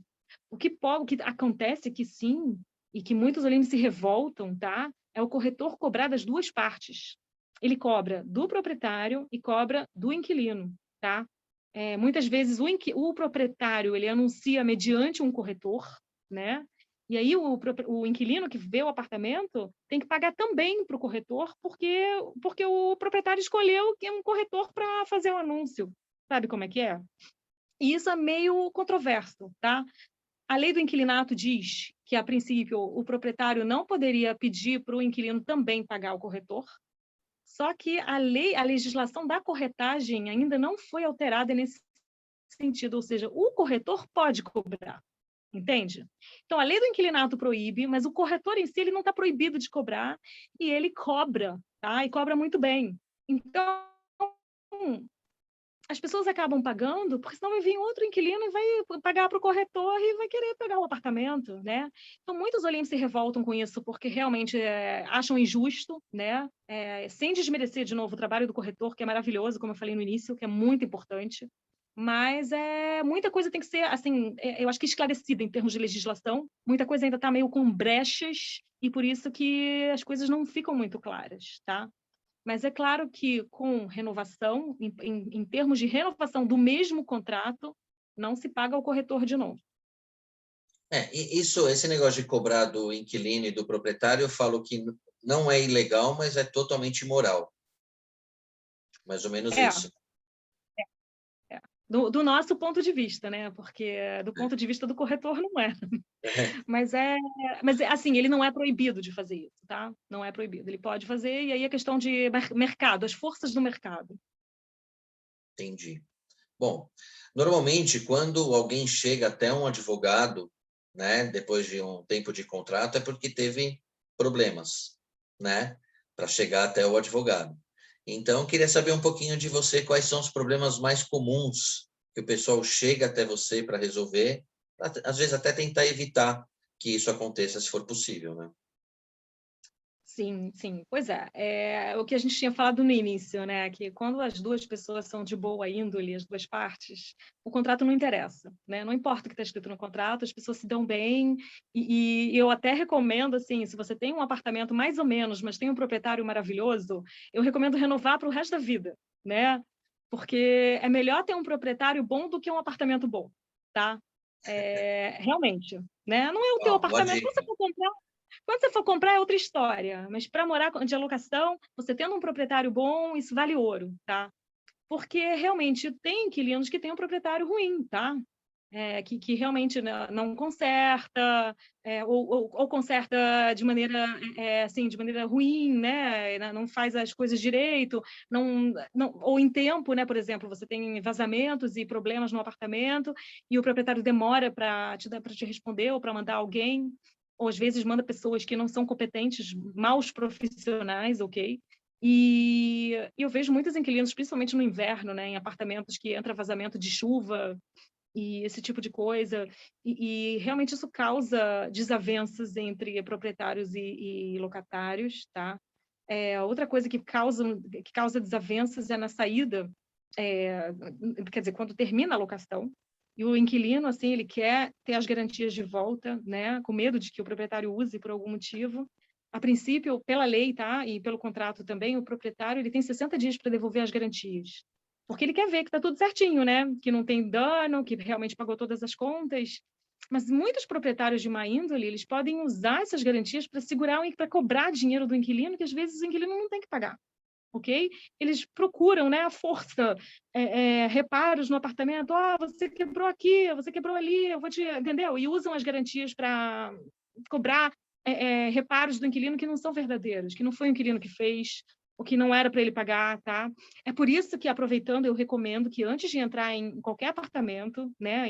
O que acontece que sim, e que muitos alunos se revoltam, tá? É o corretor cobrar das duas partes. Ele cobra do proprietário e cobra do inquilino, tá? Muitas vezes o proprietário ele anuncia mediante um corretor, né? E aí o inquilino que vê o apartamento tem que pagar também para o corretor, porque o proprietário escolheu que é um corretor para fazer o anúncio. Sabe como é que é? E isso é meio controverso, tá? A lei do inquilinato diz que, a princípio, o proprietário não poderia pedir para o inquilino também pagar o corretor, só que a legislação da corretagem ainda não foi alterada nesse sentido, ou seja, o corretor pode cobrar, entende? Então, a lei do inquilinato proíbe, mas o corretor em si ele não está proibido de cobrar e ele cobra, tá? E cobra muito bem. Então, as pessoas acabam pagando, porque senão vai vir outro inquilino e vai pagar para o corretor e vai querer pegar o apartamento, né? Então, muitos olhinhos se revoltam com isso, porque realmente acham injusto, né? Sem desmerecer, de novo, o trabalho do corretor, que é maravilhoso, como eu falei no início, que é muito importante, mas muita coisa tem que ser, assim, eu acho que esclarecida em termos de legislação, muita coisa ainda está meio com brechas, e por isso que as coisas não ficam muito claras, tá? Mas é claro que com renovação, em termos de renovação do mesmo contrato, não se paga ao corretor de novo. Esse negócio de cobrar do inquilino e do proprietário, eu falo que não é ilegal, mas é totalmente imoral. Mais ou menos isso. Do nosso ponto de vista, né? Porque do ponto de vista do corretor não é. Mas assim, ele não é proibido de fazer isso, tá? Não é proibido. Ele pode fazer, e aí a questão de mercado, as forças do mercado. Entendi. Bom, normalmente, quando alguém chega até um advogado, né, depois de um tempo de contrato, é porque teve problemas, né, para chegar até o advogado. Então, queria saber um pouquinho de você, quais são os problemas mais comuns que o pessoal chega até você para resolver, às vezes até tentar evitar que isso aconteça, se for possível, né? Sim, sim. Pois é o que a gente tinha falado no início, né? Que quando as duas pessoas são de boa índole, as duas partes, o contrato não interessa, né? Não importa o que está escrito no contrato, as pessoas se dão bem, e eu até recomendo, assim, se você tem um apartamento mais ou menos, mas tem um proprietário maravilhoso, eu recomendo renovar para o resto da vida, né? Porque é melhor ter um proprietário bom do que um apartamento bom, tá? Realmente, né? Não é o teu Ó, boa apartamento, dica. quando você for comprar é outra história, mas para morar de alocação, você tendo um proprietário bom, isso vale ouro, tá? Porque realmente tem inquilinos que têm um proprietário ruim, tá? Que realmente não conserta, ou conserta de maneira, assim, de maneira ruim, né? Não faz as coisas direito, ou em tempo, né? Por exemplo, você tem vazamentos e problemas no apartamento e o proprietário demora para te responder ou para mandar alguém, ou às vezes manda pessoas que não são competentes, maus profissionais, ok? E eu vejo muitos inquilinos, principalmente no inverno, né, em apartamentos que entra vazamento de chuva e esse tipo de coisa, e realmente isso causa desavenças entre proprietários e locatários, tá? Outra coisa que causa desavenças é na saída, quer dizer, quando termina a locação, e o inquilino, assim, ele quer ter as garantias de volta, né, com medo de que o proprietário use por algum motivo. A princípio, pela lei, tá, e pelo contrato também, o proprietário ele tem 60 dias para devolver as garantias. Porque ele quer ver que está tudo certinho, né? Que não tem dano, que realmente pagou todas as contas. Mas muitos proprietários de má índole, eles podem usar essas garantias para segurar para cobrar dinheiro do inquilino, que às vezes o inquilino não tem que pagar, ok? Eles procuram, né, a força, reparos no apartamento. Você quebrou aqui, você quebrou ali, eu vou te... Entendeu? E usam as garantias para cobrar reparos do inquilino que não são verdadeiros, que não foi o inquilino que fez, o que não era para ele pagar, tá? É por isso que, aproveitando, eu recomendo que antes de entrar em qualquer apartamento, né,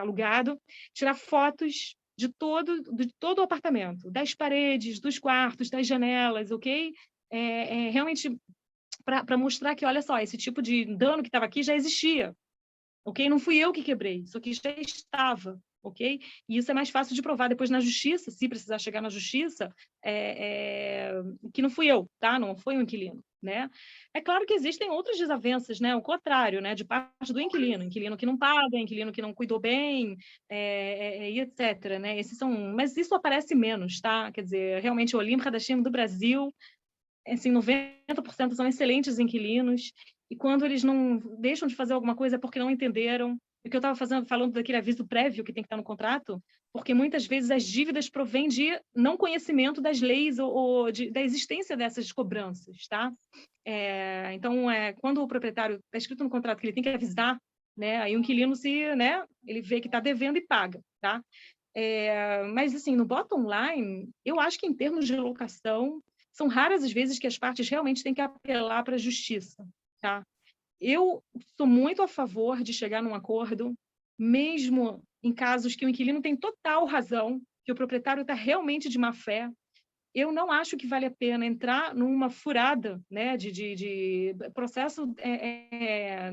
alugado, tirar fotos de todo o apartamento, das paredes, dos quartos, das janelas, ok? Realmente para mostrar que, olha só, esse tipo de dano que estava aqui já existia, ok? Não fui eu que quebrei, isso aqui já estava, ok? E isso é mais fácil de provar depois na justiça, se precisar chegar na justiça, que não fui eu, tá? Não foi o inquilino, né? É claro que existem outras desavenças, né? O contrário, né? De parte do inquilino que não paga, inquilino que não cuidou bem, e etc, né? Mas isso aparece menos, tá? Quer dizer, realmente o Olimpo Hadashim do Brasil, assim, 90% são excelentes inquilinos, e quando eles não deixam de fazer alguma coisa é porque não entenderam. O que eu estava falando daquele aviso prévio que tem que estar no contrato, porque muitas vezes as dívidas provêm de não conhecimento das leis ou da existência dessas cobranças, tá? Então, quando o proprietário está escrito no contrato que ele tem que avisar, né? Aí o inquilino né? Ele vê que está devendo e paga, tá? Mas assim, no bottom line, eu acho que em termos de locação são raras as vezes que as partes realmente têm que apelar para a justiça, tá? Eu sou muito a favor de chegar num acordo, mesmo em casos que o inquilino tem total razão, que o proprietário está realmente de má fé, eu não acho que vale a pena entrar numa furada, né, de processo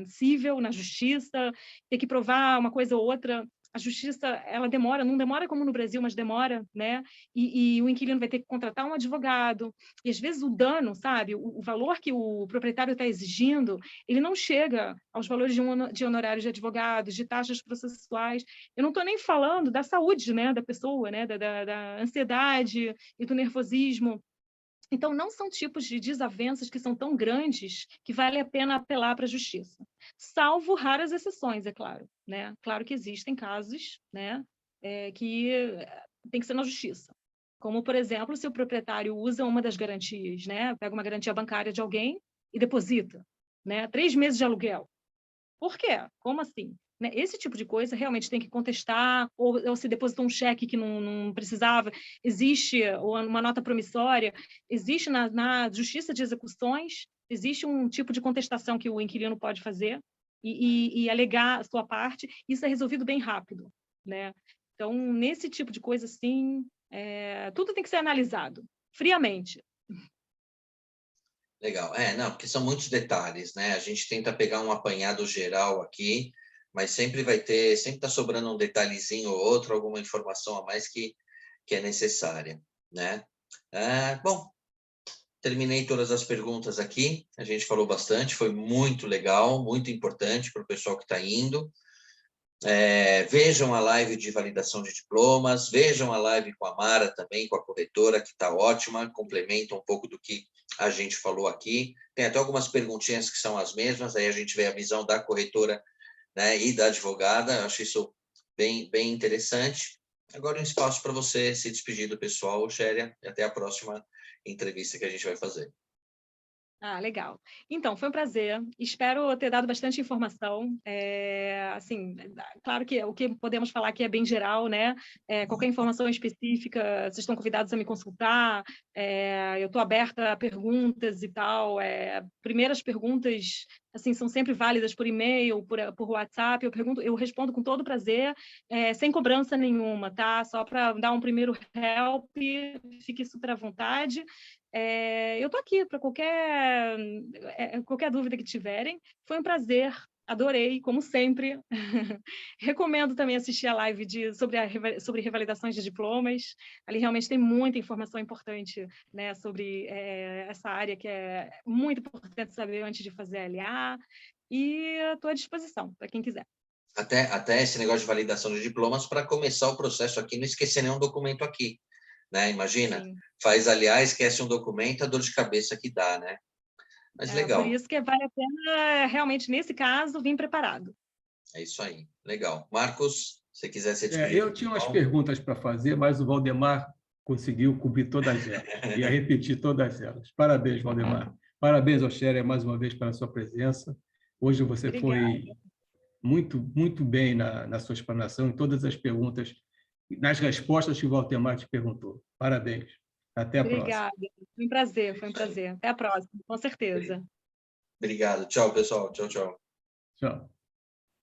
cível na justiça, ter que provar uma coisa ou outra. A justiça, ela demora, não demora como no Brasil, mas demora, né? E o inquilino vai ter que contratar um advogado. E às vezes o dano, sabe, o valor que o proprietário está exigindo, ele não chega aos valores de honorários de advogados, de taxas processuais. Eu não estou nem falando da saúde, né, da pessoa, né, da ansiedade e do nervosismo. Então, não são tipos de desavenças que são tão grandes que vale a pena apelar para a justiça. Salvo raras exceções, é claro, né? Claro que existem casos, né, que tem que ser na justiça. Como, por exemplo, se o proprietário usa uma das garantias, né, pega uma garantia bancária de alguém e deposita, né, 3 meses de aluguel. Por quê? Como assim? Né? Esse tipo de coisa realmente tem que contestar, ou se depositou um cheque que não precisava, existe uma nota promissória, existe na justiça de execuções, existe um tipo de contestação que o inquilino pode fazer e alegar a sua parte, isso é resolvido bem rápido, né? Então, nesse tipo de coisa, sim, tudo tem que ser analisado, friamente. Legal. Não, porque são muitos detalhes, né? A gente tenta pegar um apanhado geral aqui, mas sempre está sobrando um detalhezinho ou outro, alguma informação a mais que é necessária, né? Bom, terminei todas as perguntas aqui, a gente falou bastante, foi muito legal, muito importante para o pessoal que está indo. Vejam a live de validação de diplomas, vejam a live com a Mara também, com a corretora, que está ótima, complementa um pouco do que a gente falou aqui. Tem até algumas perguntinhas que são as mesmas, aí a gente vê a visão da corretora, né, e da advogada. Eu acho isso bem interessante. Agora um espaço para você se despedir do pessoal, Xéria, e até a próxima entrevista que a gente vai fazer. Legal. Então, foi um prazer. Espero ter dado bastante informação. Assim, claro que o que podemos falar aqui é bem geral, né? Qualquer informação específica, vocês estão convidados a me consultar. Eu estou aberta a perguntas e tal. Primeiras perguntas, assim, são sempre válidas por e-mail, por WhatsApp. Eu respondo com todo prazer, sem cobrança nenhuma, tá? Só para dar um primeiro help, fique super à vontade. Eu estou aqui para qualquer dúvida que tiverem. Foi um prazer, adorei, como sempre. Recomendo também assistir a live sobre revalidações de diplomas. Ali realmente tem muita informação importante, né, sobre essa área que é muito importante saber antes de fazer a LA. E estou à disposição para quem quiser. Até esse negócio de validação de diplomas, para começar o processo aqui, não esquecer nenhum documento aqui. Né? Imagina, sim. Faz aliás, esquece um documento, a dor de cabeça que dá, né? Mas legal. Por isso que vale a pena, realmente, nesse caso, vir preparado. É isso aí, legal. Marcos, se quiser ser despedido. Eu tinha umas perguntas para fazer, mas o Valdemar conseguiu cobrir todas elas. Ia repetir todas elas. Parabéns, Valdemar. Parabéns ao Xéria mais uma vez pela sua presença. Hoje você Obrigada. Foi muito bem na sua explanação, em todas as perguntas, nas respostas que o Valdemar te perguntou. Parabéns. Até a próxima. Obrigada. Foi um prazer. Até a próxima, com certeza. Obrigado. Tchau, pessoal. Tchau. Tchau.